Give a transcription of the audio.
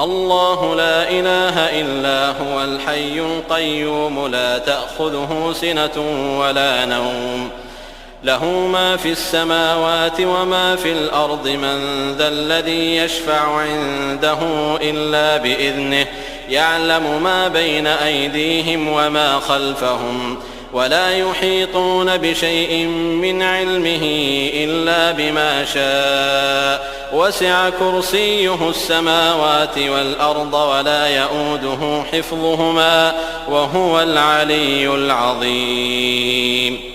الله لا إله إلا هو الحي القيوم لا تأخذه سنة ولا نوم له ما في السماوات وما في الأرض من ذا الذي يشفع عنده إلا بإذنه يعلم ما بين أيديهم وما خلفهم ولا يحيطون بشيء من علمه إلا بما شاء وسع كرسيه السماوات والأرض ولا يؤوده حفظهما وهو العلي العظيم.